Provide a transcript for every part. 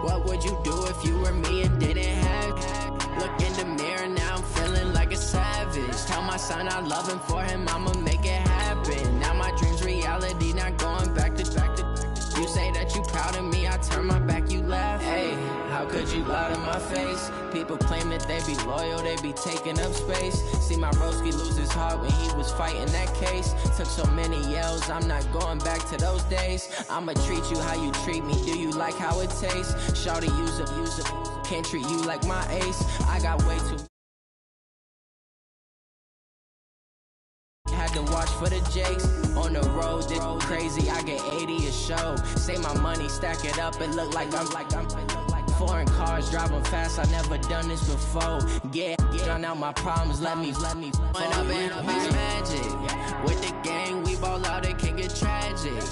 What would you do if you were me and didn't have? Look in the mirror, now I'm feeling like a savage. Tell my son I love him, for him I'ma make it happen. Now my dream's reality, not going back to. You say that you proud of me, I turn my back, you laugh. Hey, how could you lie to my face? People claim that they be loyal, they be taking up space. See my broski lose his heart when he was fighting that case. Took so many yells, I'm not going back to those days. I'ma treat you how you treat me, do you like how it tastes? Shawty, use it, can't treat you like my ace. I got way too. Had to watch for the jakes on the road. This crazy, I get 80 a show. Say my money, stack it up, it look like I'm foreign cars driving fast. I never done this before. Drown out my problems. Let me. When up and magic with the gang, we ball out. It can get tragic.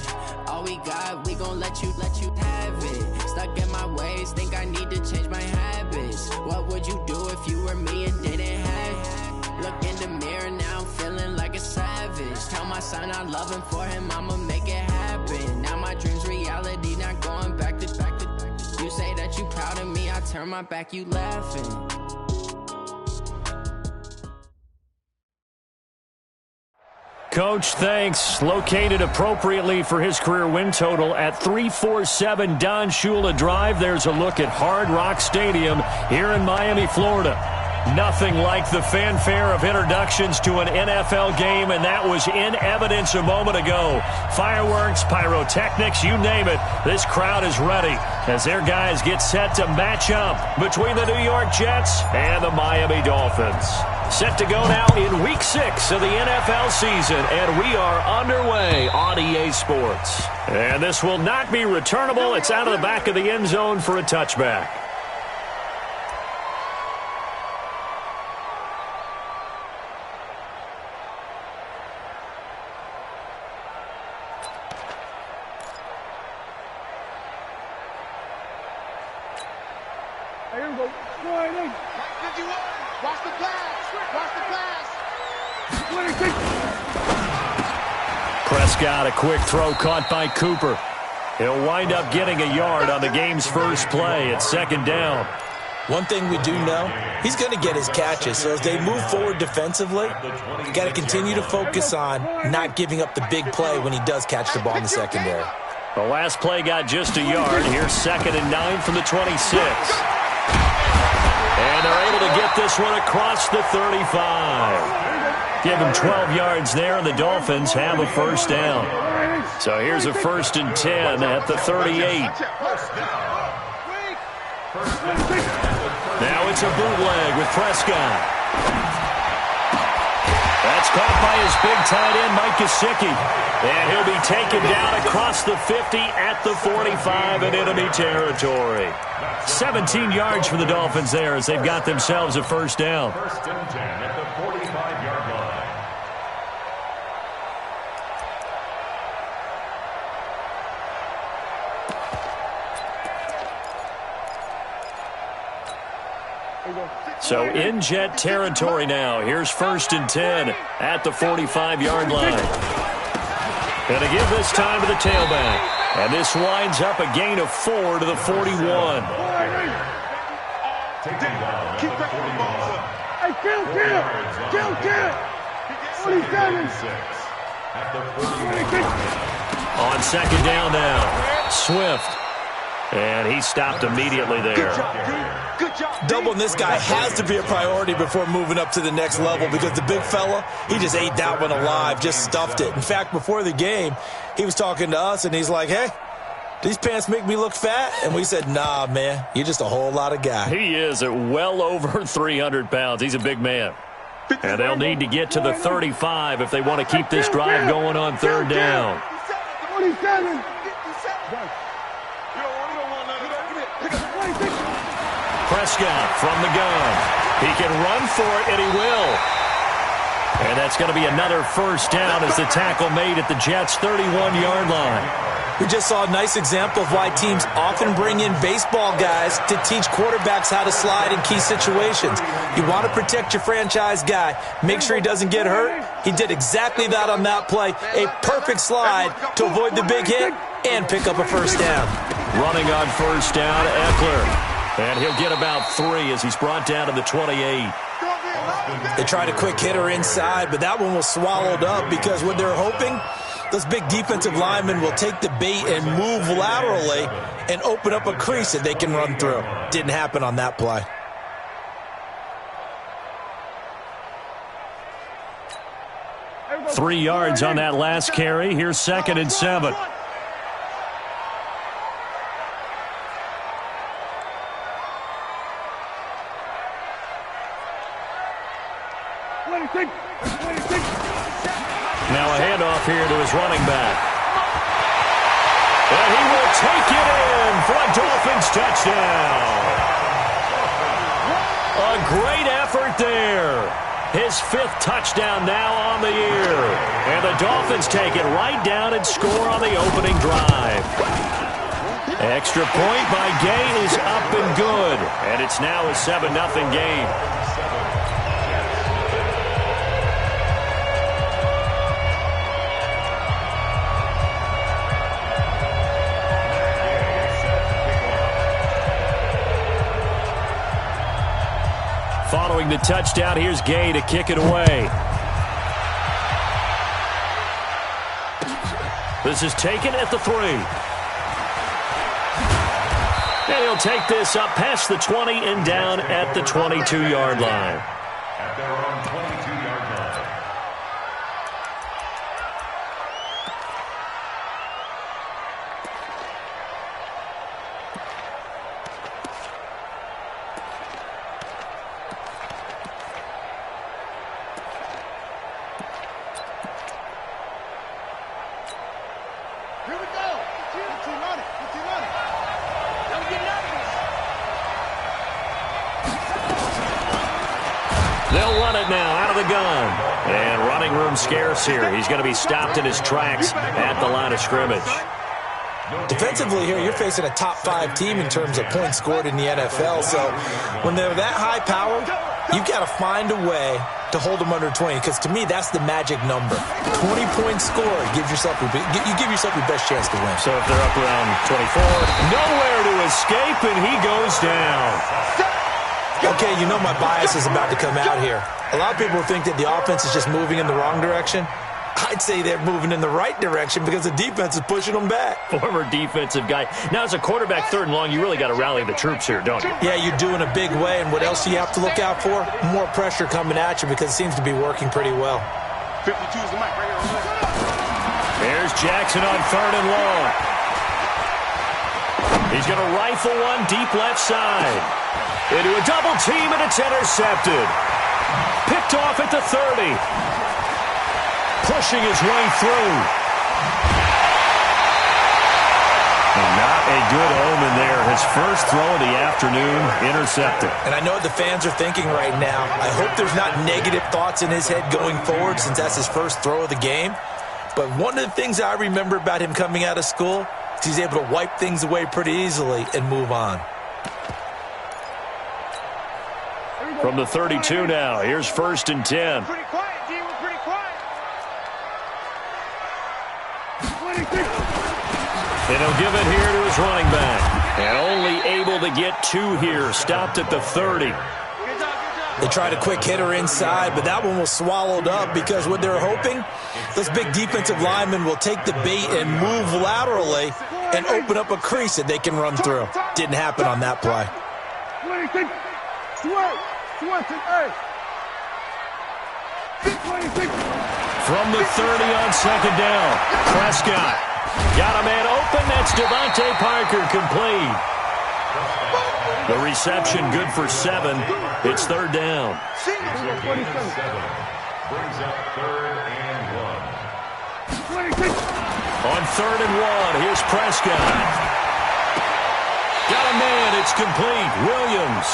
All we got, we gon' let you have it. Stuck in my ways, think I need to change my habits. What would you do if you were me and didn't have? Look in the mirror, now I'm feeling like a savage. Tell my son I love him, for him I'ma make it happen. Now my dream's reality, not going back to. You say that you proud of me, I turn my back, you laughing. Coach, thanks. Located appropriately for his career win total at 347 Don Shula Drive. There's a look at Hard Rock Stadium here in Miami, Florida. Nothing like the fanfare of introductions to an NFL game, and that was in evidence a moment ago. Fireworks, pyrotechnics, you name it. This crowd is ready as their guys get set to match up between the New York Jets and the Miami Dolphins. Set to go now in Week 6 of the NFL season, and we are underway on EA Sports. And this will not be returnable. It's out of the back of the end zone for a touchback. Prescott, a quick throw caught by Cooper. He'll wind up getting a yard on the game's first play. It's second down. One thing we do know, he's going to get his catches. So as they move forward defensively, you got to continue to focus on not giving up the big play when he does catch the ball in the secondary. The last play got just a yard. Here's 2nd and 9 from the 26. And they're able to get this one across the 35. Give him 12 yards there, and the Dolphins have a first down. So here's a 1st and 10 at the 38. Now it's a bootleg with Prescott. That's caught by his big tight end, Mike Gesicki. And he'll be taken down across the 50 at the 45 in enemy territory. 17 yards for the Dolphins there as they've got themselves a first down. 1st and 10 at the 45-yard line. So in Jet territory now. Here's 1st and 10 at the 45-yard line. Going to give this time to the tailback. And this winds up a gain of 4 to the 41. Keep backing the balls up. Hey, kill. 47. On 2nd down now. Swift. And he stopped immediately there. Good job. Doubling this guy has to be a priority before moving up to the next level because the big fella, he just ate that one alive, just stuffed it. In fact, before the game, he was talking to us, and he's like, hey, these pants make me look fat? And we said, nah, man, you're just a whole lot of guy. He is at well over 300 pounds. He's a big man. And they'll need to get to the 35 if they want to keep this drive going on 3rd down. 27. Prescott from the gun. He can run for it, and he will. And that's going to be another first down as the tackle made at the Jets' 31-yard line. We just saw a nice example of why teams often bring in baseball guys to teach quarterbacks how to slide in key situations. You want to protect your franchise guy. Make sure he doesn't get hurt. He did exactly that on that play. A perfect slide to avoid the big hit and pick up a first down. Running on first down, Eckler. And he'll get about 3 as he's brought down to the 28. They tried a quick hitter inside, but that one was swallowed up because what they're hoping, those big defensive linemen will take the bait and move laterally and open up a crease that they can run through. Didn't happen on that play. Three yards on that last carry. Here's 2nd and 7. Now a handoff here to his running back. And he will take it in for a Dolphins touchdown. A great effort there. His 5th touchdown now on the year. And the Dolphins take it right down and score on the opening drive. Extra point by Gay is up and good. And it's now a 7-0 game. Following the touchdown, here's Gay to kick it away. This is taken at the 3. And he'll take this up past the 20 and down at the 22-yard line. At their own 22-yard line. Here we go. Put your on it. Put your on it. Don't get nervous. They'll run it now out of the gun. And running room scarce here. He's going to be stopped in his tracks at the line of scrimmage. Defensively here, you're facing a top 5 team in terms of points scored in the NFL. So when they're that high powered, you've got to find a way to hold them under 20, because to me, that's the magic number. 20 points scored, you give yourself your best chance to win. So if they're up around 24, nowhere to escape, and he goes down. Okay, you know my bias is about to come out here. A lot of people think that the offense is just moving in the wrong direction. I'd say they're moving in the right direction because the defense is pushing them back. Former defensive guy. Now, as a quarterback 3rd and long, you really got to rally the troops here, don't you? Yeah, you do in a big way. And what else do you have to look out for? More pressure coming at you because it seems to be working pretty well. 52 is the mic right here. There's Jackson on 3rd and long. He's going to rifle one deep left side. Into a double team, and it's intercepted. Picked off at the 30. Pushing his way through. And not a good omen there. His first throw of the afternoon intercepted. And I know what the fans are thinking right now. I hope there's not negative thoughts in his head going forward since that's his first throw of the game. But one of the things I remember about him coming out of school is he's able to wipe things away pretty easily and move on. From the 32 now, here's 1st and 10. Pretty quiet, D. We're pretty quiet. And he'll give it here to his running back. And only able to get 2 here. Stopped at the 30. They tried a quick hitter inside, but that one was swallowed up because what they're hoping, those big defensive linemen will take the bait and move laterally and open up a crease that they can run through. Didn't happen on that play. From the 30 on 2nd down, Prescott got a man open. That's Devontae Parker complete. The reception good for 7. It's 3rd down. Brings up 3rd and 1. On 3rd and 1, here's Prescott. Got a man. It's complete. Williams.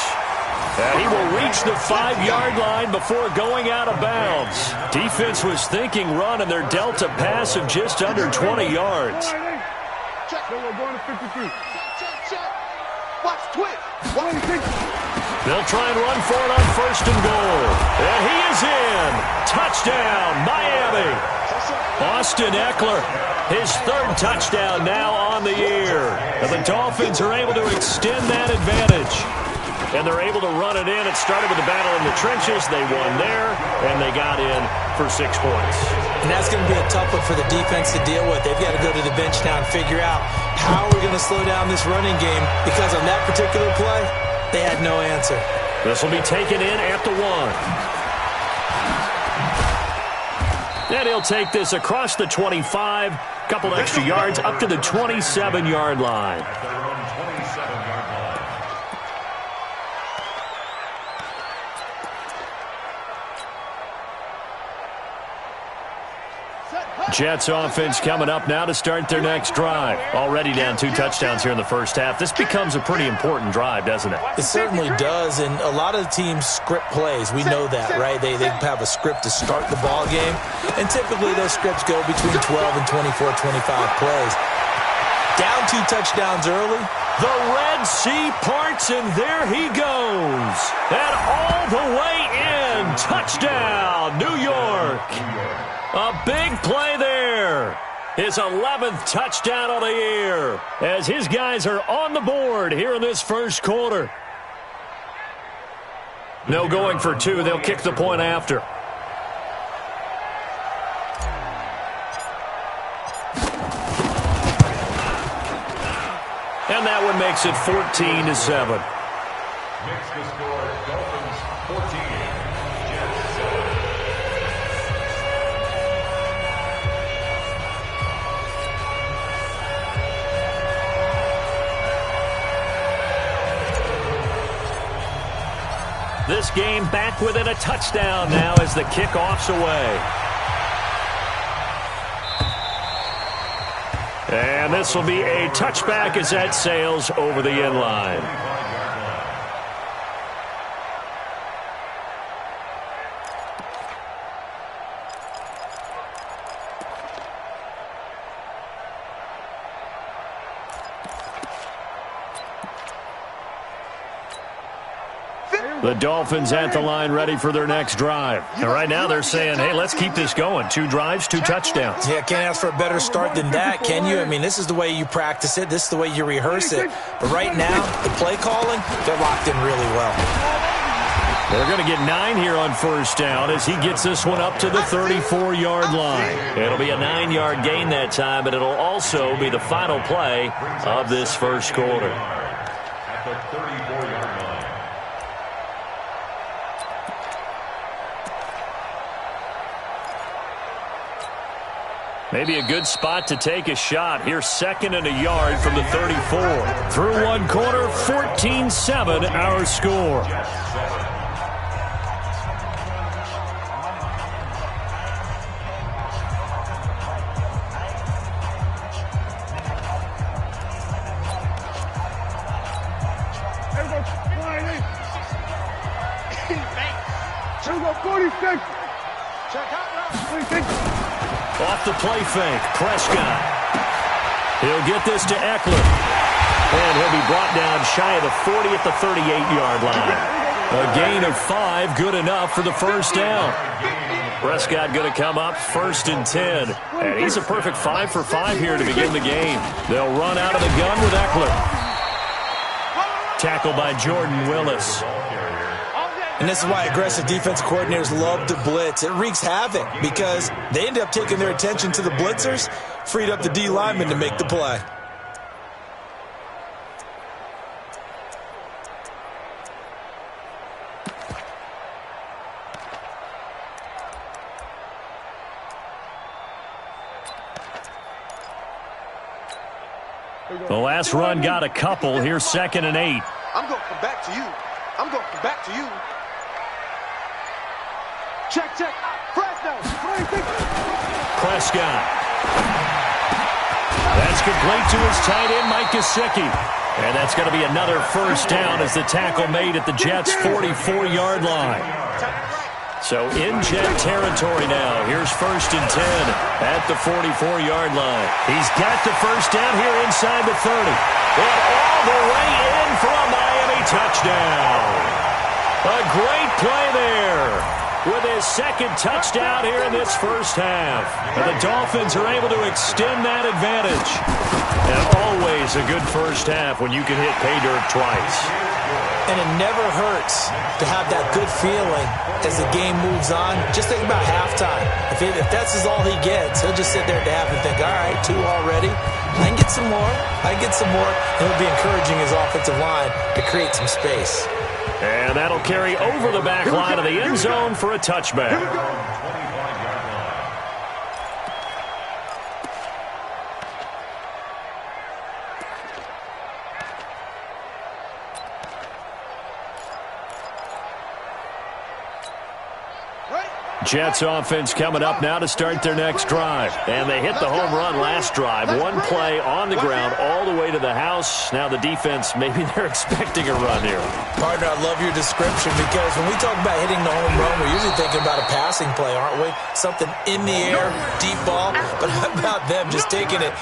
And he will reach the 5-yard line before going out of bounds. Defense was thinking run, and they're dealt a pass of just under 20 yards. They'll try and run for it on 1st and goal. And he is in. Touchdown, Miami. Austin Eckler, his third touchdown now on the year. And the Dolphins are able to extend that advantage. And they're able to run it in. It started with the battle in the trenches. They won there, and they got in for 6 points. And that's going to be a tough one for the defense to deal with. They've got to go to the bench now and figure out how we're going to slow down this running game, because on that particular play, they had no answer. This will be taken in at the 1. And he'll take this across the 25, couple extra yards up to the 27-yard line. Jets offense coming up now to start their next drive. Already down 2 touchdowns here in the first half. This becomes a pretty important drive, doesn't it? It certainly does, and a lot of the teams script plays. We know that, right? They have a script to start the ball game, and typically those scripts go between 12 and 24, 25 plays. Down 2 touchdowns early. The Red Sea parts, and there he goes. And all the way in. Touchdown, New York. A big play there. His 11th touchdown of the year as his guys are on the board here in this first quarter. No going for 2. They'll kick the point after. And that one makes it 14-7. Makes the score Dolphins 14, Jets 7. This game back within a touchdown now as the kickoff's away. And this will be a touchback as that sails over the end line. The Dolphins at the line ready for their next drive. And right now they're saying, hey, let's keep this going. 2 drives, 2 touchdowns. Yeah, can't ask for a better start than that, can you? I mean, this is the way you practice it. This is the way you rehearse it. But right now, the play calling, they're locked in really well. They're going to get 9 here on first down as he gets this one up to the 34-yard line. It'll be a 9-yard gain that time, but it'll also be the final play of this first quarter. at the 34-yard line. Maybe a good spot to take a shot. Here's 2nd and a yard from the 34. Through one quarter, 14-7 our score. Off the play fake, Prescott. He'll get this to Eckler. And he'll be brought down shy of the 40 at the 38-yard line. A gain of 5, good enough for the first down. Prescott going to come up 1st and 10. And he's a perfect 5 for 5 here to begin the game. They'll run out of the gun with Eckler. Tackled by Jordan Willis. And this is why aggressive defensive coordinators love to blitz. It wreaks havoc because they end up taking their attention to the blitzers, freed up the D lineman to make the play. The last run got a couple. Here's 2nd and 8. I'm going to come back to you. I'm going to come back to you. Check, check. Prescott. That's complete to his tight end, Mike Gesicki. And that's going to be another first down as the tackle made at the Jets' 44-yard line. So in Jet territory now. Here's 1st and 10 at the 44-yard line. He's got the first down here inside the 30. And all the way in for a Miami touchdown. A great play there. with his second touchdown here in this first half. And the Dolphins are able to extend that advantage. And always a good first half when you can hit pay dirt twice. And it never hurts to have that good feeling as the game moves on. Just think about halftime. If that's all he gets, he'll just sit there at the half and think, all right, 2 already. I can get some more. I can get some more. And he'll be encouraging his offensive line to create some space. And that'll carry over the back line of the end zone for a touchback. Jets offense coming up now to start their next drive. And they hit the home run last drive. One play on the ground all the way to the house. Now the defense, maybe they're expecting a run here. Partner, I love your description because when we talk about hitting the home run, we're usually thinking about a passing play, aren't we? Something in the air, deep ball. But how about them just taking it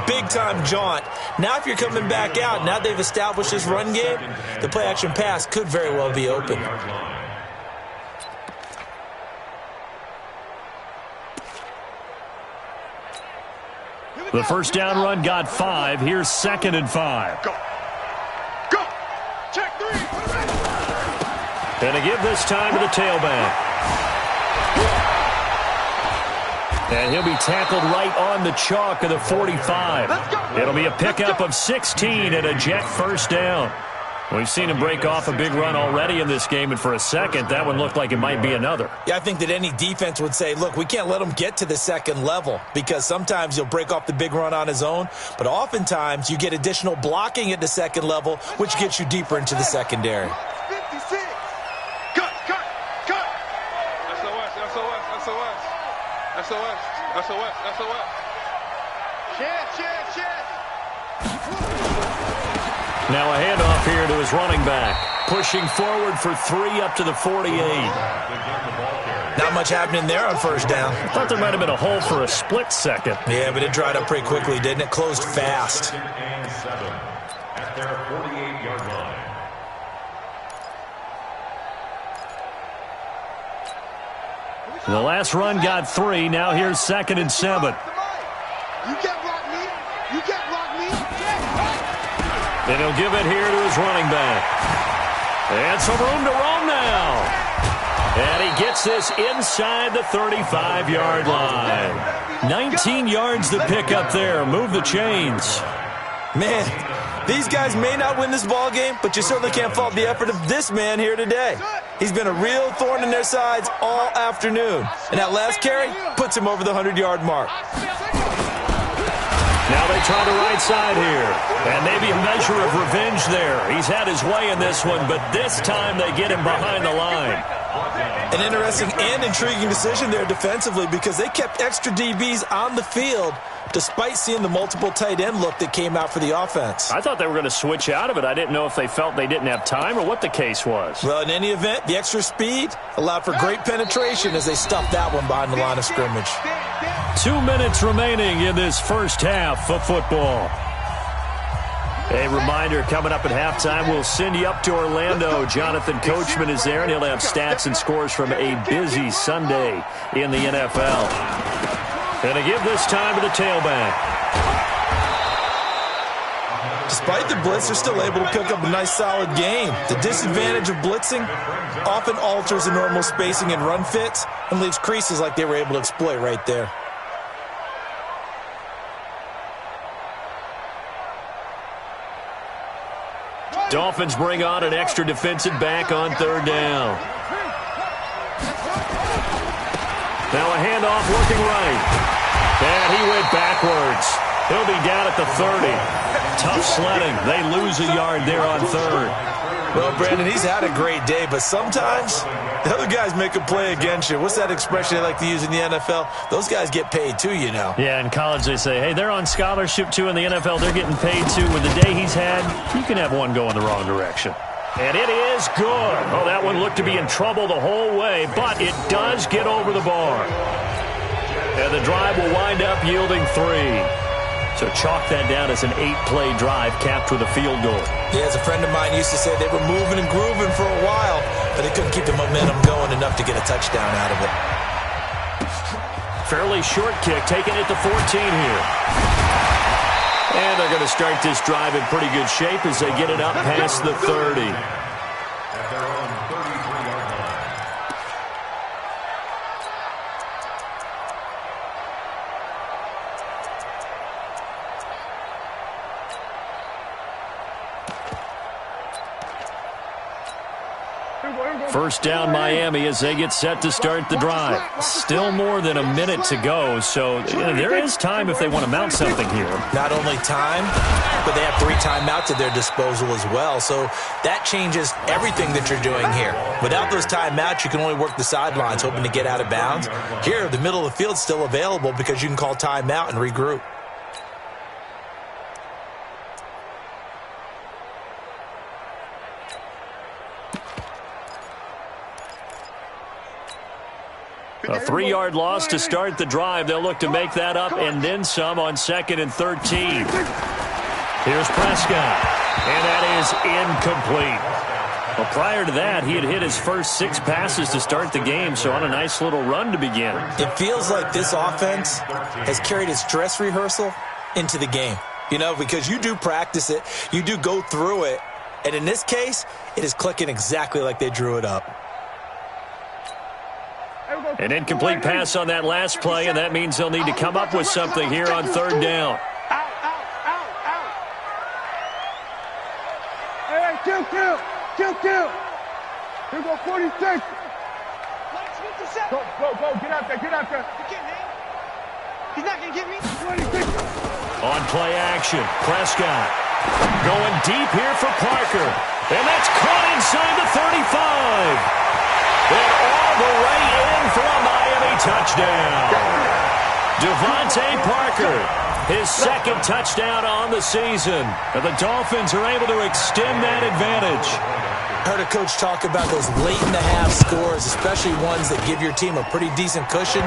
big-time jaunt? Now if you're coming back out, now they've established this run game, the play-action pass could very well be open. The first down run got 5. Here's 2nd and 5. Go. Go. Check 3. And to give this time to the tailback. And he'll be tackled right on the chalk of the 45. It'll be a pickup of 16 and a Jet first down. We've seen him break off a big run already in this game, and for a second, that one looked like it might be another. Yeah, I think that any defense would say, look, we can't let him get to the second level because sometimes he'll break off the big run on his own, but oftentimes you get additional blocking at the second level, which gets you deeper into the secondary. 56. Cut. SOS. Chance. Now a handoff here to his running back. Pushing forward for 3 up to the 48. Not much happening there on first down. I thought there might have been a hole for a split second. Yeah, but it dried up pretty quickly, didn't it? Closed fast. At their 48-yard line. The last run got 3. Now here's 2nd and 7. You can't block me. And he'll give it here to his running back. And some room to roam now. And he gets this inside the 35-yard line. 19 yards to pick up there. Move the chains. Man, these guys may not win this ball game, but you certainly can't fault the effort of this man here today. He's been a real thorn in their sides all afternoon. And that last carry puts him over the 100-yard mark. Now they try the right side here. And maybe a measure of revenge there. He's had his way in this one, but this time they get him behind the line. An interesting and intriguing decision there defensively because they kept extra DBs on the field despite seeing the multiple tight end look that came out for the offense. I thought they were going to switch out of it. I didn't know if they felt they didn't have time or what the case was. Well, in any event, the extra speed allowed for great penetration as they stuffed that one behind the line of scrimmage. 2 minutes remaining in this first half of football. A reminder, coming up at halftime, we'll send you up to Orlando. Jonathan Coachman is there, and he'll have stats and scores from a busy Sunday in the NFL. And to give this time to the tailback. Despite the blitz, they're still able to pick up a nice, solid game. The disadvantage of blitzing often alters the normal spacing and run fits and leaves creases like they were able to exploit right there. Dolphins bring on an extra defensive back on 3rd down. Now a handoff looking right. And he went backwards. He'll be down at the 30. Tough sledding. They lose a yard there on 3rd. Well, Brandon, he's had a great day, but sometimes the other guys make a play against you. What's that expression they like to use in the NFL? Those guys get paid too, you know. Yeah, in college they say, hey, they're on scholarship too. In the NFL, they're getting paid too. With the day he's had, you can have one going the wrong direction. And it is good. Oh, that one looked to be in trouble the whole way, but it does get over the bar. And the drive will wind up yielding 3. So chalk that down as an 8-play drive capped with a field goal. Yeah, as a friend of mine used to say, they were moving and grooving for a while. but they couldn't keep the momentum going enough to get a touchdown out of it. Fairly short kick, taking it to 14 here. And they're going to start this drive in pretty good shape as they get it up past the 30. At their own 33-yard line. First down Miami as they get set to start the drive. Still more than a minute to go, so there is time if they want to mount something here. Not only time, but they have 3 timeouts at their disposal as well, so that changes everything that you're doing here. Without those timeouts, you can only work the sidelines, hoping to get out of bounds. Here, the middle of the field's still available because you can call timeout and regroup. A 3-yard loss to start the drive. They'll look to make that up and then some on 2nd and 13. Here's Prescott, and that is incomplete. Well, prior to that, he had hit his first 6 passes to start the game, so on a nice little run to begin. It feels like this offense has carried its dress rehearsal into the game, you know, because you do practice it, you do go through it, and in this case, it is clicking exactly like they drew it up. An incomplete pass on that last play, and that means they'll need to come up with something here on 3rd down. Hey, kill. Here go 46. Go, get out there. You can't hang. He's not going to get me. 26. On play action, Prescott going deep here for Parker, and that's caught inside the 35. And all the way in for a Miami touchdown. Devontae Parker, his 2nd touchdown on the season. And the Dolphins are able to extend that advantage. I heard a coach talk about those late-in-the-half scores, especially ones that give your team a pretty decent cushion.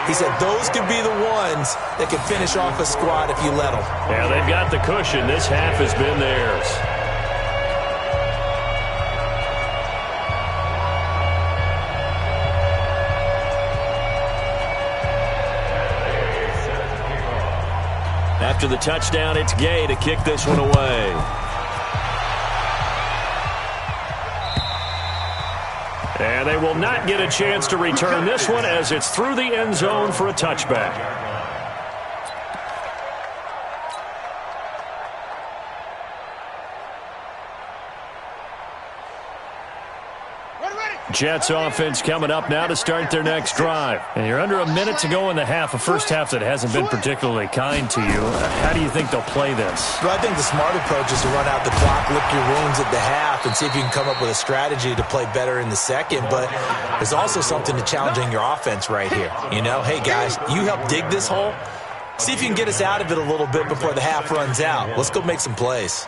He said those could be the ones that could finish off a squad if you let them. Yeah, they've got the cushion. This half has been theirs. After the touchdown, it's Gay to kick this one away. And they will not get a chance to return this one as it's through the end zone for a touchback. Jets offense coming up now to start their next drive. And you're under a minute to go in the half, a first half that hasn't been particularly kind to you. How do you think they'll play this? Well, I think the smart approach is to run out the clock, lick your wounds at the half, and see if you can come up with a strategy to play better in the second. But there's also something to challenging your offense right here. You know, hey, guys, you help dig this hole. See if you can get us out of it a little bit before the half runs out. Let's go make some plays.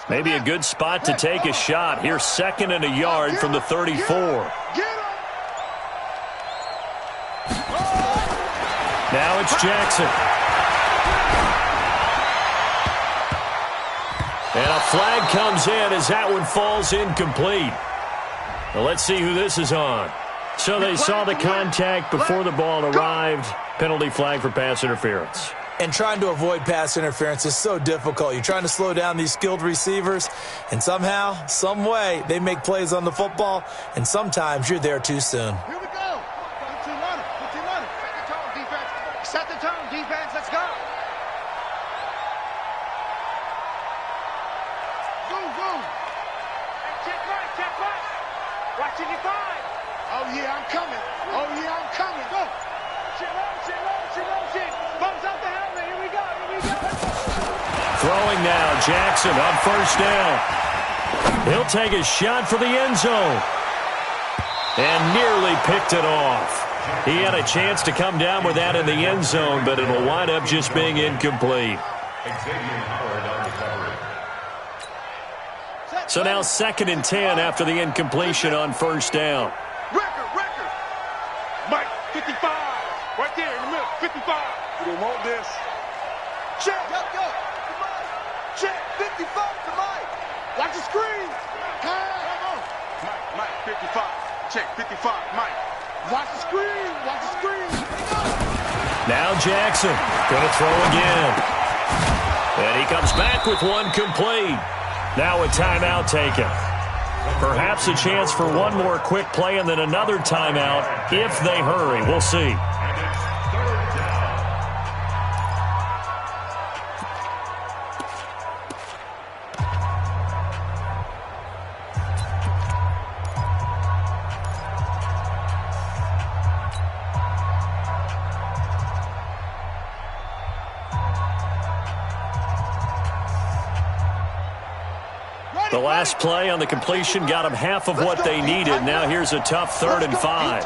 Maybe a good spot to take a shot. Here's 2nd and a yard from the 34. Now it's Jackson. And a flag comes in as that one falls incomplete. Well, let's see who this is on. So they saw the contact before the ball arrived. Penalty flag for pass interference. And trying to avoid pass interference is so difficult. You're trying to slow down these skilled receivers, and somehow, some way, they make plays on the football, and sometimes you're there too soon. Here we go. Put team on it. Set the tone, defense. Set the tone, defense. Let's go. Go. Hey, check right. Watching your 5. Oh, yeah, I'm coming. Go. Shit. Bumps out the helmet. Here we go. Throwing now, Jackson on first down. He'll take a shot for the end zone. And nearly picked it off. He had a chance to come down with that in the end zone, but it'll wind up just being incomplete. So now 2nd and 10 after the incompletion on first down. Record. Mike, 55. Right there in the middle, 55. You don't want this. Check. Go. Check. 55 to Mike. Watch the screen. Come on. Mike, 55. Check, 55. Mike. Watch the screen. Now Jackson going to throw again. And he comes back with one complete. Now a timeout taken. Perhaps a chance for one more quick play and then another timeout if they hurry. We'll see. The last play on the completion got them half of what they needed. Now here's a tough 3rd and 5.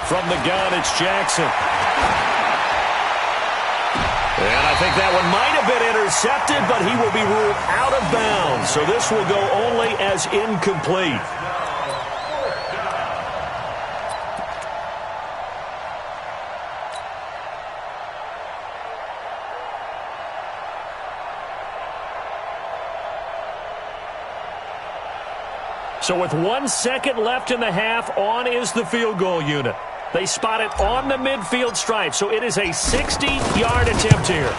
From the gun, it's Jackson. And I think that one might have been intercepted, but he will be ruled out of bounds. So this will go only as incomplete. So with 1 second left in the half, on is the field goal unit. They spot it on the midfield stripe, so it is a 60-yard attempt here.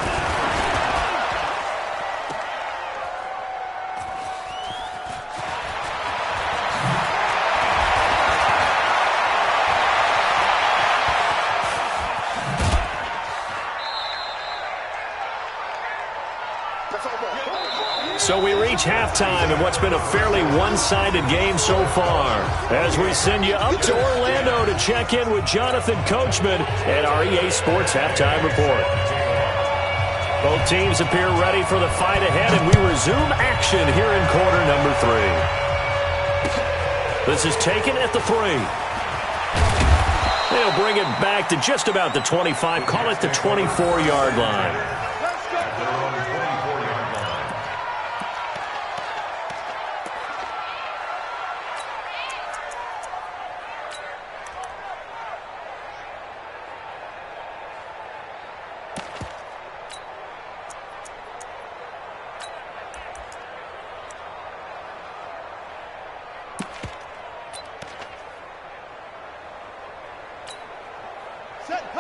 So we reach halftime in what's been a fairly one-sided game so far. As we send you up to Orlando to check in with Jonathan Coachman at our EA Sports Halftime Report. Both teams appear ready for the fight ahead, and we resume action here in quarter number 3. This is taken at the 3. They'll bring it back to just about the 25, call it the 24-yard line.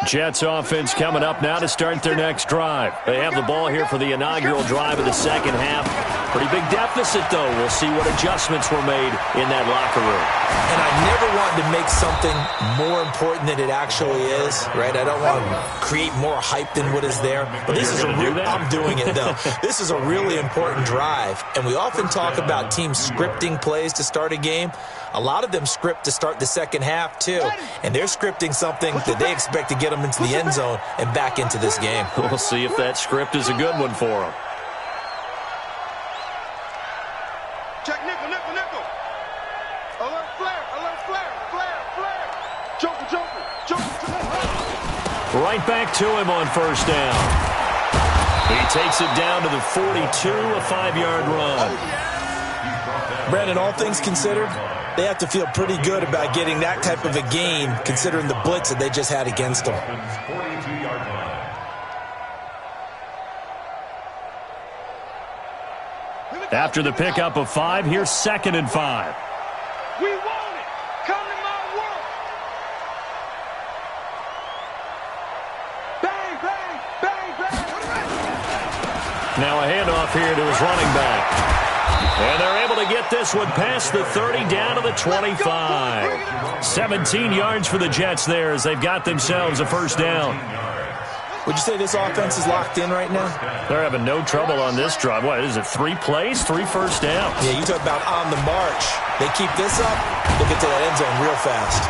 Jets offense coming up now to start their next drive. They have the ball here for the inaugural drive of the second half. Pretty big deficit, though. We'll see what adjustments were made in that locker room. And I never wanted to make something more important than it actually is, right? I don't want to create more hype than what is there. But this is I'm doing it, though. This is a really important drive. And we often talk about teams scripting plays to start a game. A lot of them script to start the second half, too. And they're scripting something that they expect to get them into the end zone and back into this game. We'll see if that script is a good one for them. Check nickel. Alert flare. Joker. Right back to him on first down. He takes it down to the 42, a 5-yard run. Brandon, all things considered, they have to feel pretty good about getting that type of a gain, considering the blitz that they just had against them. After the pickup of 5, here's 2nd and 5. We want it. Come to my world. Bang. Now a handoff here to his running back. And they're able to get this one past the 30 down to the 25. 17 yards for the Jets there as they've got themselves a first down. Would you say this offense is locked in right now? They're having no trouble on this drive. What is it, 3 plays, 3 first downs? Yeah, you talk about on the march. They keep this up, they'll get to that end zone real fast.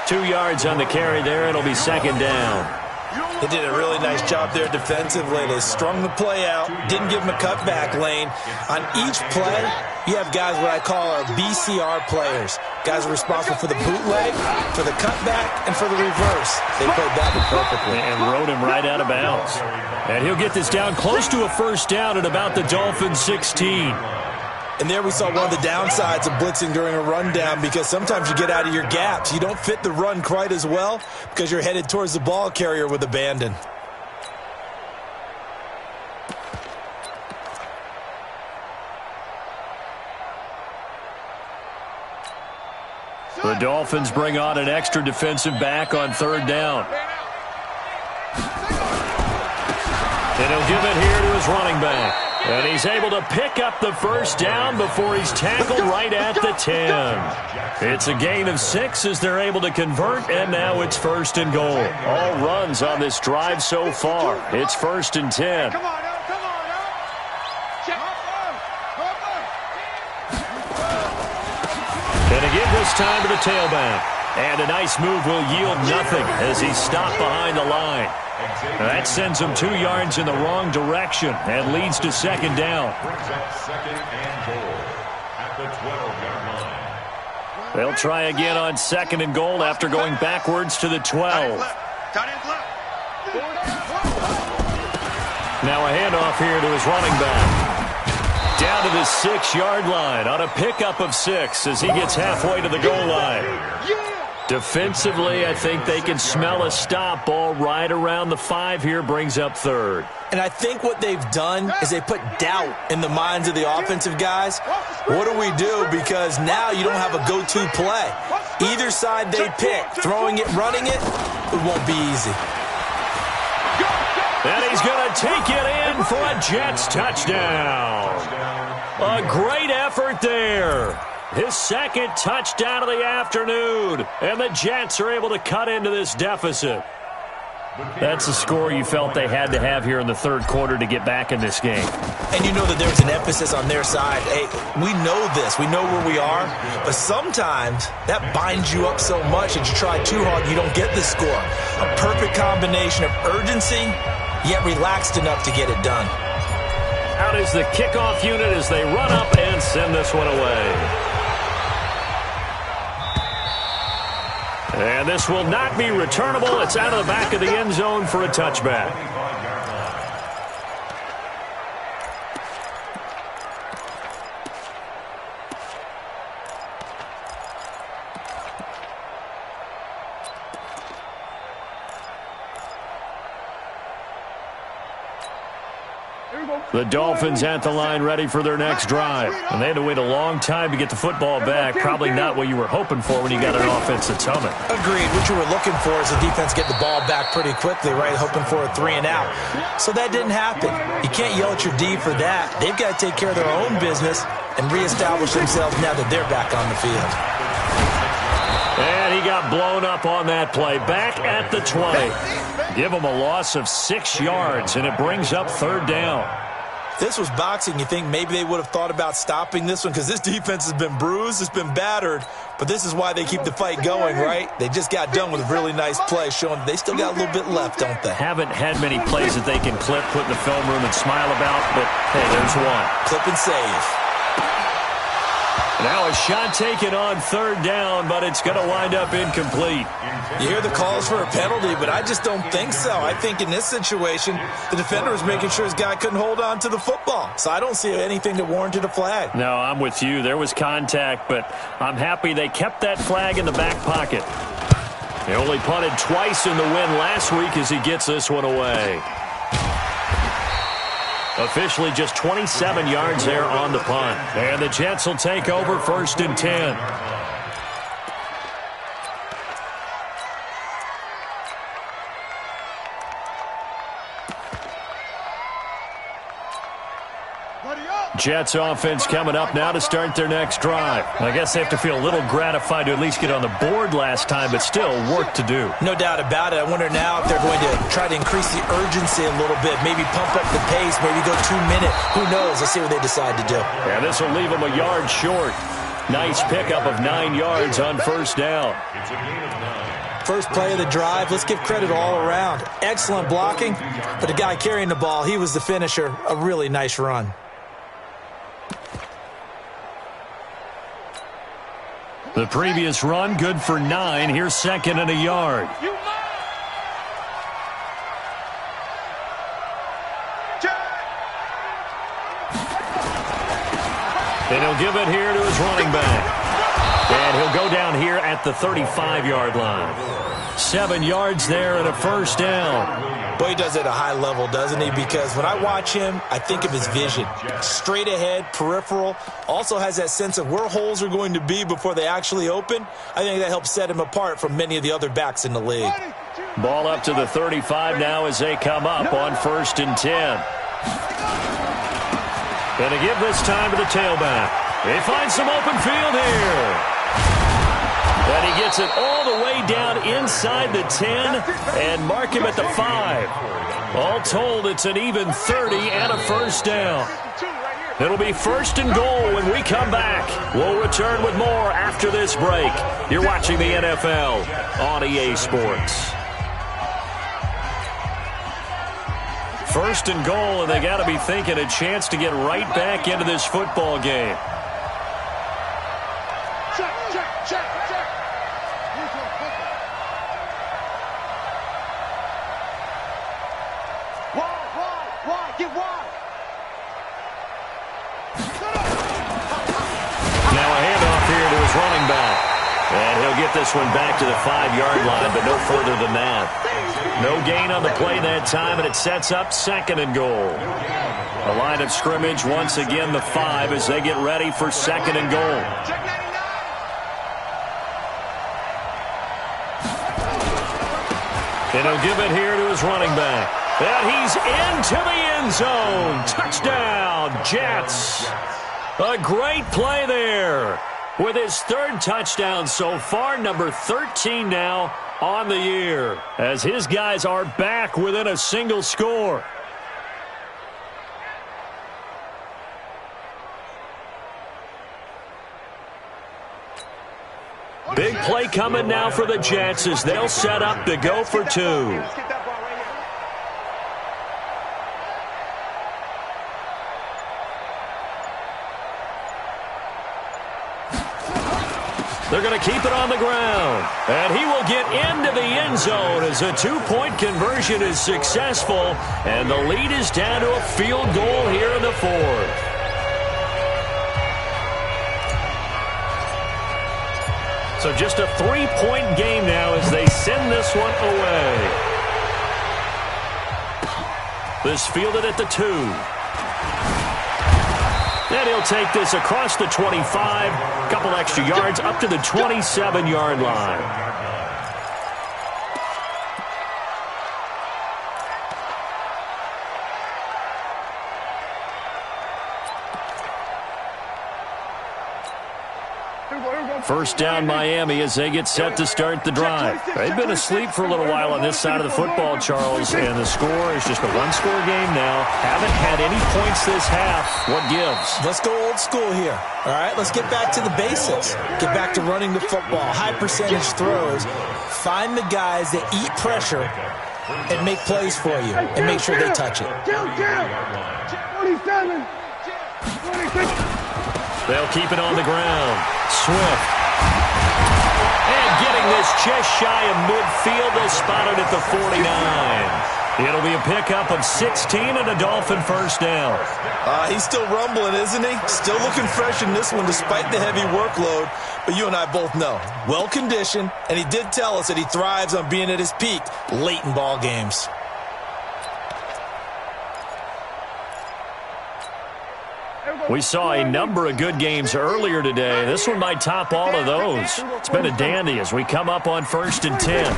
2 yards on the carry there. It'll be 2nd down. You don't They did a really nice job there defensively. They strung the play out, didn't give them a cutback lane. On each play, you have guys what I call our BCR players. Guys are responsible for the bootleg, for the cutback, and for the reverse. They played that one perfectly. And rode him right out of bounds. And he'll get this down close to a first down at about the Dolphins' 16. And there we saw one of the downsides of blitzing during a rundown, because sometimes you get out of your gaps. You don't fit the run quite as well because you're headed towards the ball carrier with abandon. The Dolphins bring on an extra defensive back on third down. And he'll give it here to his running back. And he's able to pick up the first down before he's tackled right at the 10. It's a gain of 6 as they're able to convert, and now it's 1st and goal. All runs on this drive so far. It's 1st and 10. Come on, come on. And again this time to the tailback. And a nice move will yield nothing as he's stopped behind the line. That sends him 2 yards in the wrong direction and leads to 2nd down. Brings up 2nd and goal at the 12-yard line. They'll try again on 2nd and goal after going backwards to the 12. Now a handoff here to his running back. Down to the 6-yard line on a pickup of 6 as he gets halfway to the goal line. Defensively, I think they can smell a stop. Ball right around the 5 here, brings up 3rd. And I think what they've done is they put doubt in the minds of the offensive guys. What do we do? Because now you don't have a go-to play. Either side they pick, throwing it, running it, it won't be easy. And he's going to take it in for a Jets touchdown. A great effort there. His 2nd touchdown of the afternoon. And the Jets are able to cut into this deficit. That's a score you felt they had to have here in the 3rd quarter to get back in this game. And you know that there's an emphasis on their side. Hey, we know this. We know where we are. But sometimes that binds you up so much that you try too hard, you don't get the score. A perfect combination of urgency, yet relaxed enough to get it done. Out is the kickoff unit as they run up and send this one away. And this will not be returnable. It's out of the back of the end zone for a touchback. The Dolphins at the line ready for their next drive. And they had to wait a long time to get the football back. Probably not what you were hoping for when you got an offense that's humming. Agreed. What you were looking for is the defense get the ball back pretty quickly, right? Hoping for a 3 and out. So that didn't happen. You can't yell at your D for that. They've got to take care of their own business and reestablish themselves now that they're back on the field. And he got blown up on that play. Back at the 20. Give him a loss of 6 yards, and it brings up 3rd down. This was boxing. You think maybe they would have thought about stopping this one because this defense has been bruised, it's been battered, but this is why they keep the fight going, right? They just got done with a really nice play, showing they still got a little bit left, don't they? Haven't had many plays that they can clip, put in the film room, and smile about, but hey, there's one. Clip and save. Now a shot taken on 3rd down, but it's going to wind up incomplete. You hear the calls for a penalty, but I just don't think so. I think in this situation, the defender was making sure his guy couldn't hold on to the football. So I don't see anything that warranted a flag. No, I'm with you. There was contact, but I'm happy they kept that flag in the back pocket. He only punted twice in the win last week as he gets this one away. Officially just 27 yards there on the punt. And the Jets will take over 1st and 10. Jets offense coming up now to start their next drive. I guess they have to feel a little gratified to at least get on the board last time, but still work to do. No doubt about it. I wonder now if they're going to try to increase the urgency a little bit, maybe pump up the pace, maybe go 2 minutes. Who knows? Let's see what they decide to do. And this will leave them a yard short. Nice pickup of 9 yards on 1st down. It's a gain of 9. first play of the drive. Let's give credit all around. Excellent blocking, but the guy carrying the ball, he was the finisher. A really nice run. The previous run, good for 9. Here's second and a yard. And he'll give it here to his running back. And he'll go down here at the 35-yard line. 7 yards there and a first down. Boy, he does it at a high level, doesn't he? Because when I watch him, I think of his vision. Straight ahead, peripheral. Also has that sense of where holes are going to be before they actually open. I think that helps set him apart from many of the other backs in the league. Ball up to the 35 now as they come up on 1st and 10. And to give this time to the tailback. They find some open field here. And he gets it all the way down inside the 10 and mark him at the 5. All told, it's an even 30 and a first down. It'll be 1st and goal when we come back. We'll return with more after this break. You're watching the NFL on EA Sports. 1st and goal, and they got to be thinking a chance to get right back into this football game. Running back. And he'll get this one back to the 5-yard line, but no further than that. No gain on the play that time, and it sets up 2nd and goal. The line of scrimmage, once again, the 5 as they get ready for 2nd and goal. And he'll give it here to his running back. And he's into the end zone. Touchdown, Jets. A great play there. With his 3rd touchdown so far, number 13 now on the year, as his guys are back within a single score. Big play coming now for the Jets as they'll set up to go for 2. They're going to keep it on the ground. And he will get into the end zone as a 2-point conversion is successful. And the lead is down to a field goal here in the 4th. So just a 3-point game now as they send this one away. This fielded at the 2. And he'll take this across the 25, couple extra yards up to the 27-yard line. First down Miami as they get set to start the drive. They've been asleep for a little while on this side of the football, Charles, and the score is just a one-score game now. Haven't had any points this half. What gives? Let's go old school here. All right, let's get back to the basics. Get back to running the football, high percentage throws. Find the guys that eat pressure and make plays for you and make sure they touch it. 27. 26. They'll keep it on the ground. Swift. And getting this just shy of midfield. They'll spot it at the 49. It'll be a pickup of 16 and a Dolphin first down. He's still rumbling, isn't he? Still looking fresh in this one despite the heavy workload. But you and I both know, well-conditioned, and he did tell us that he thrives on being at his peak late in ball games. We saw a number of good games earlier today. This one might top all of those. It's been a dandy as we come up on 1st and 10.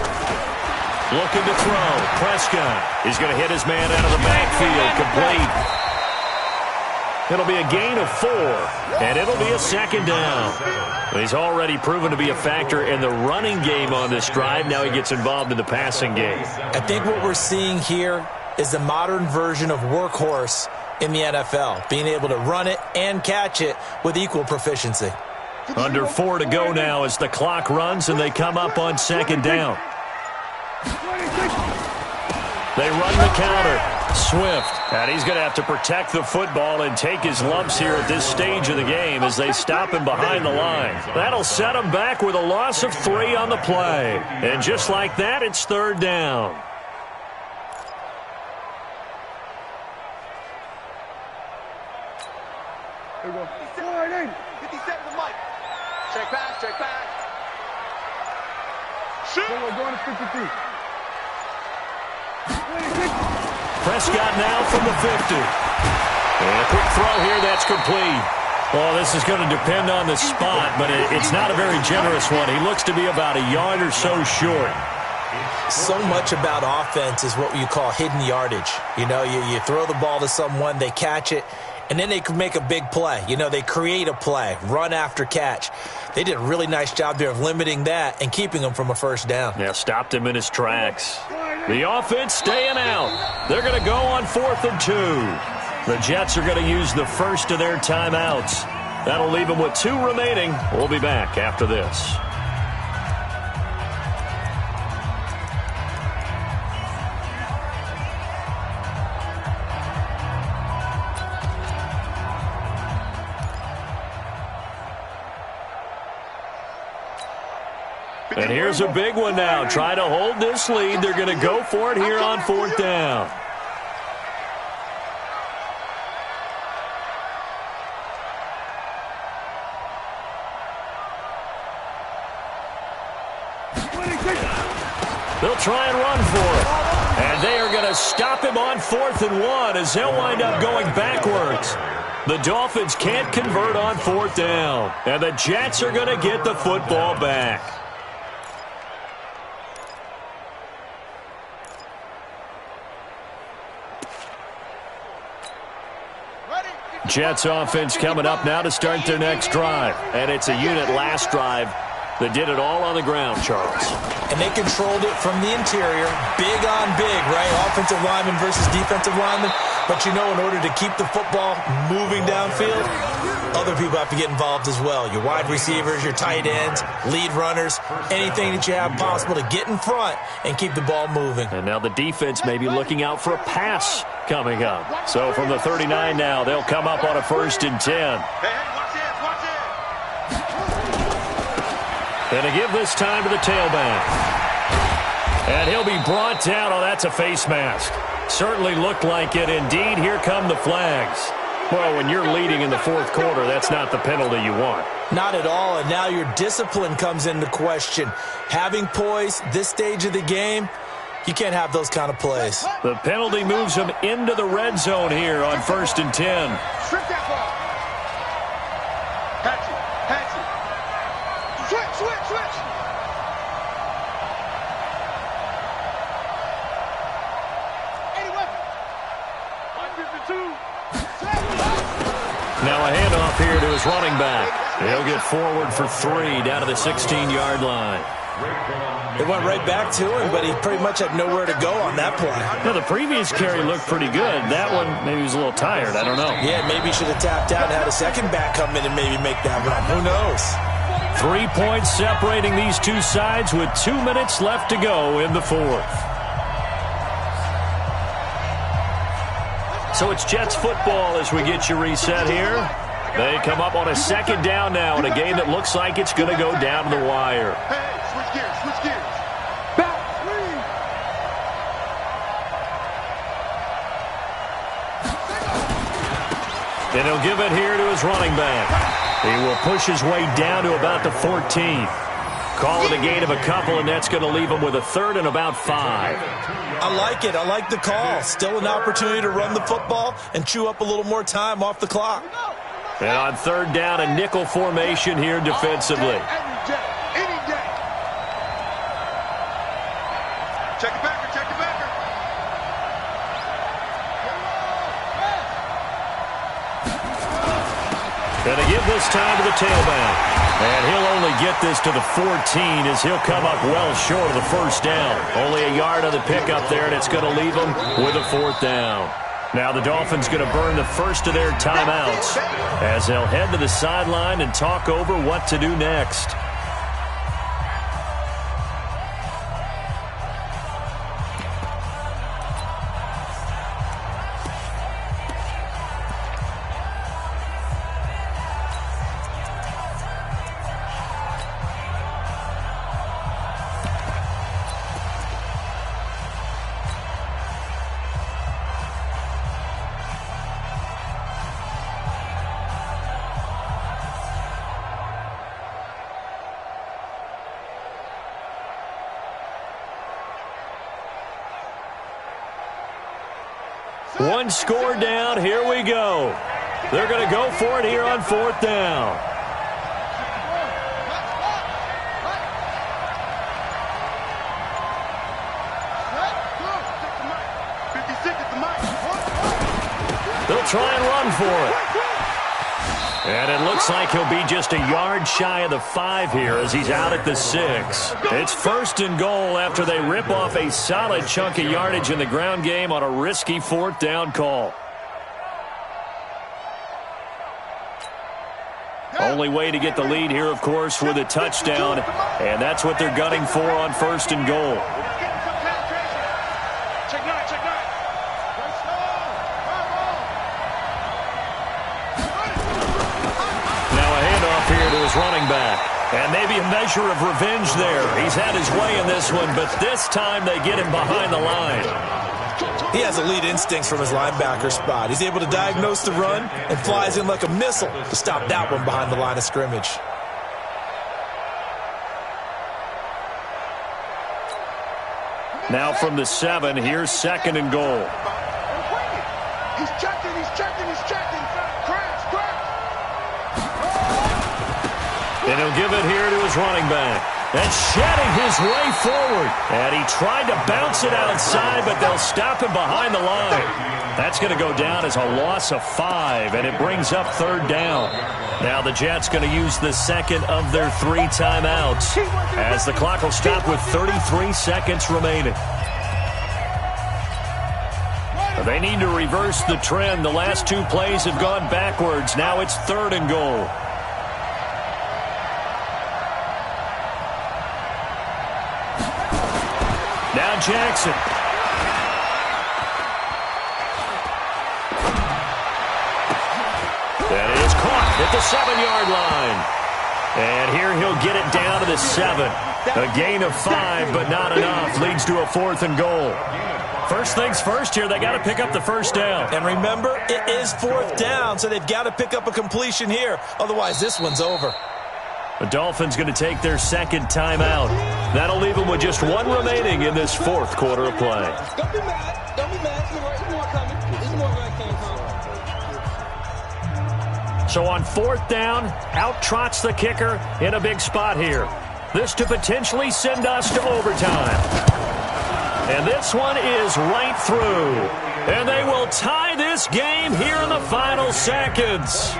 Looking to throw. Prescott. He's going to hit his man out of the backfield. Complete. It'll be a gain of 4, and it'll be a 2nd down. He's already proven to be a factor in the running game on this drive. Now he gets involved in the passing game. I think what we're seeing here is the modern version of workhorse in the NFL, being able to run it and catch it with equal proficiency. Under 4 to go now as the clock runs and they come up on 2nd down. They run the counter. Swift. And he's going to have to protect the football and take his lumps here at this stage of the game as they stop him behind the line. That'll set him back with a loss of 3 on the play. And just like that, it's 3rd down. Here we go. 57 the mic. Check back, check back. Shoot. We're going to 53. Prescott now from the 50. And a quick throw here, that's complete. Well, this is going to depend on the spot, but it's not a very generous one. He looks to be about a yard or so short. So much about offense is what you call hidden yardage. You know, you throw the ball to someone, they catch it, and then they can make a big play. You know, they create a play, run after catch. They did a really nice job there of limiting that and keeping him from a 1st down. Yeah, stopped him in his tracks. The offense staying out. They're going to go on 4th and 2. The Jets are going to use the first of their timeouts. That'll leave them with 2 remaining. We'll be back after this. And here's a big one now. Trying to hold this lead. They're going to go for it here on 4th down. They'll try and run for it. And they are going to stop him on 4th and 1 as he'll wind up going backwards. The Dolphins can't convert on 4th down. And the Jets are going to get the football back. Jets offense coming up now to start their next drive. And it's a unit last drive that did it all on the ground, Charles. And they controlled it from the interior. Big on big, right? Offensive lineman versus defensive lineman. But, you know, in order to keep the football moving downfield, other people have to get involved as well. Your wide receivers, your tight ends, lead runners, anything that you have possible to get in front and keep the ball moving. And now the defense may be looking out for a pass coming up. So from the 39 now, they'll come up on a 1st and 10. And to give this time to the tailback. And he'll be brought down. Oh, that's a face mask. Certainly looked like it. Indeed, here come the flags. Well, when you're leading in the 4th quarter, that's not the penalty you want. Not at all, and now your discipline comes into question. Having poise this stage of the game, you can't have those kind of plays. The penalty moves them into the red zone here on 1st and 10. Strip that ball. Patch it. Patch it. Switch. Now a handoff here to his running back. He'll get forward for 3 down to the 16-yard line. It went right back to him, but he pretty much had nowhere to go on that play. Now, the previous carry looked pretty good. That one, maybe he was a little tired. I don't know. Yeah, maybe he should have tapped out and had a second back come in and maybe make that run. Who knows? 3 points separating these two sides with 2 minutes left to go in the 4th. So it's Jets football as we get you reset here. They come up on a 2nd down now in a game that looks like it's going to go down to the wire. Hey, switch gears. Back, please. And he'll give it here to his running back. He will push his way down to about the 14. Call it a gain of a couple, and that's going to leave him with a 3rd and about 5. I like it. I like the call. Still an opportunity to run the football and chew up a little more time off the clock. And on 3rd down, a nickel formation here defensively. Any day. Check it back. Going to give this time to the tailback. And he'll only get this to the 14 as he'll come up well short of the 1st down. Only a yard on the pickup there, and it's going to leave him with a 4th down. Now the Dolphins going to burn the first of their timeouts as they'll head to the sideline and talk over what to do next. One score down. Here we go. They're going to go for it here on 4th down. They'll try and run for it. And it looks like he'll be just a yard shy of the 5 here as he's out at the 6. It's 1st and goal after they rip off a solid chunk of yardage in the ground game on a risky 4th down call. Only way to get the lead here, of course, with a touchdown. And that's what they're gunning for on 1st and goal. Here to his running back. And maybe a measure of revenge there. He's had his way in this one, but this time they get him behind the line. He has elite instincts from his linebacker spot. He's able to diagnose the run and flies in like a missile to stop that one behind the line of scrimmage. Now from the 7, here's 2nd and goal. He's checking, he's checking, he's checking. Crash, crash. And he'll give it here to his running back. And shedding his way forward. And he tried to bounce it outside, but they'll stop him behind the line. That's going to go down as a loss of 5, and it brings up 3rd down. Now the Jets going to use the 2nd of their 3 timeouts as the clock will stop with 33 seconds remaining. They need to reverse the trend. The last 2 plays have gone backwards. Now it's 3rd and goal. Now Jackson. That is caught at the 7-yard line. And here he'll get it down to the 7. A gain of 5, but not enough. Leads to a 4th and goal. First things first here, they got to pick up the 1st down. And remember, it is 4th down, so they've got to pick up a completion here. Otherwise, this one's over. The Dolphins going to take their 2nd timeout. That'll leave them with just 1 remaining in this 4th quarter of play. Don't be mad. Don't be mad. There's more coming. There's more where I came from. So on 4th down, out trots the kicker in a big spot here. This to potentially send us to overtime. And this one is right through. And they will tie this game here in the final seconds.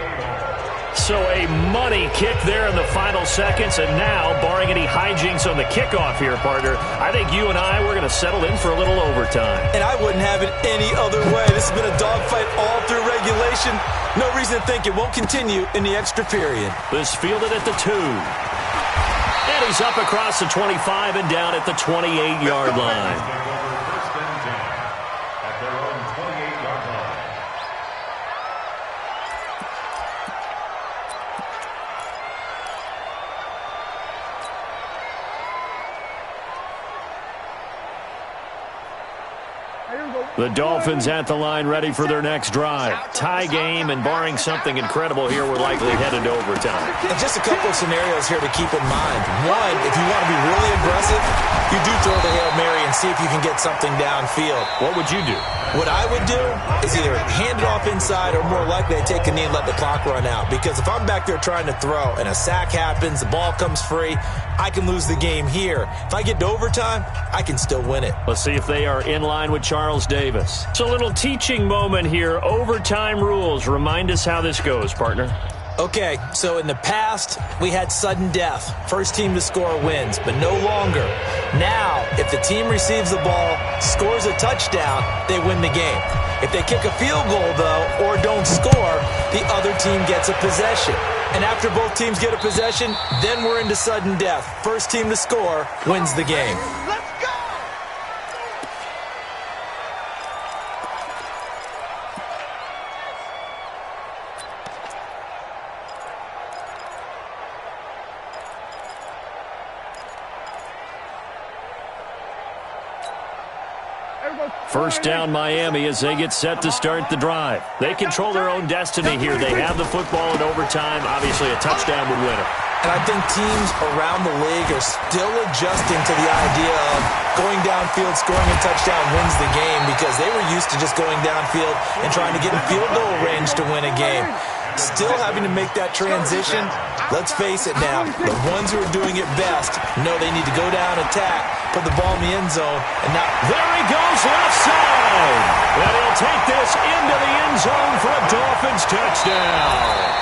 So a money kick there in the final seconds. And now, barring any hijinks on the kickoff here, partner, I think you and I, we're going to settle in for a little overtime. And I wouldn't have it any other way. This has been a dogfight all through regulation. No reason to think it won't continue in the extra period. This fielded at the 2. And he's up across the 25 and down at the 28-yard line. First and 10 at their own 28-yard line. The Dolphins at the line ready for their next drive. Tie game, and barring something incredible here, we're likely headed to overtime. And just a couple of scenarios here to keep in mind. One, if you want to be really aggressive, you do throw the Hail Mary and see if you can get something downfield. What would you do? What I would do is either hand it off inside or more likely I take a knee and let the clock run out. Because if I'm back there trying to throw and a sack happens, the ball comes free, I can lose the game here. If I get to overtime, I can still win it. Let's see if they are in line with Charles Davis. It's a little teaching moment here. Overtime rules. Remind us how this goes, partner. Okay, so in the past, we had sudden death. First team to score wins, but no longer. Now, if the team receives the ball, scores a touchdown, they win the game. If they kick a field goal, though, or don't score, the other team gets a possession. And after both teams get a possession, then we're into sudden death. First team to score wins the game. Let's go! First down Miami as they get set to start the drive. They control their own destiny here. They have the football in overtime. Obviously, a touchdown would win it. And I think teams around the league are still adjusting to the idea of going downfield, scoring a touchdown wins the game, because they were used to just going downfield and trying to get in field goal range to win a game. Still having to make that transition. Let's face it now, the ones who are doing it best know they need to go down, attack, put the ball in the end zone, and now there he goes left side. And he'll take this into the end zone for a Dolphins touchdown.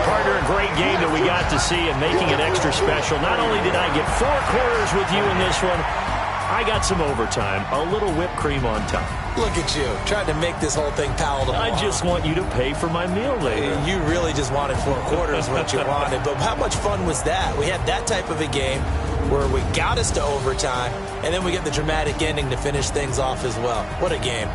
Partner, a great game that we got to see, and making it extra special. Not only did I get 4 quarters with you in this one, I got some overtime, a little whipped cream on top. Look at you, trying to make this whole thing palatable. I just want you to pay for my meal later. You really just wanted 4 quarters, what you wanted. But how much fun was that? We had that type of a game where we got us to overtime, and then we get the dramatic ending to finish things off as well. What a game.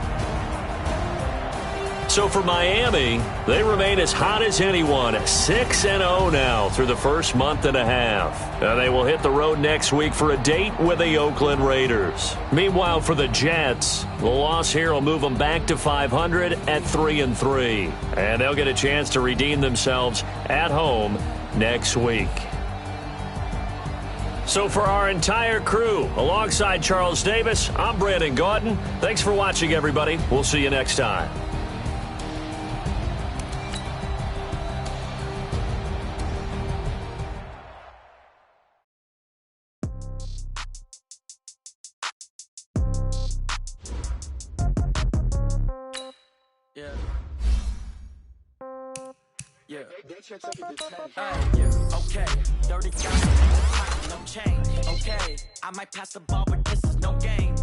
So for Miami, they remain as hot as anyone, 6-0 now through the first month and a half. And they will hit the road next week for a date with the Oakland Raiders. Meanwhile, for the Jets, the loss here will move them back to 500 at 3-3. And they'll get a chance to redeem themselves at home next week. So for our entire crew, alongside Charles Davis, I'm Brandon Gaudin. Thanks for watching, everybody. We'll see you next time. Yeah. Okay. 30,000 in my pocket, no change. Okay. I might pass the ball, but this is no game.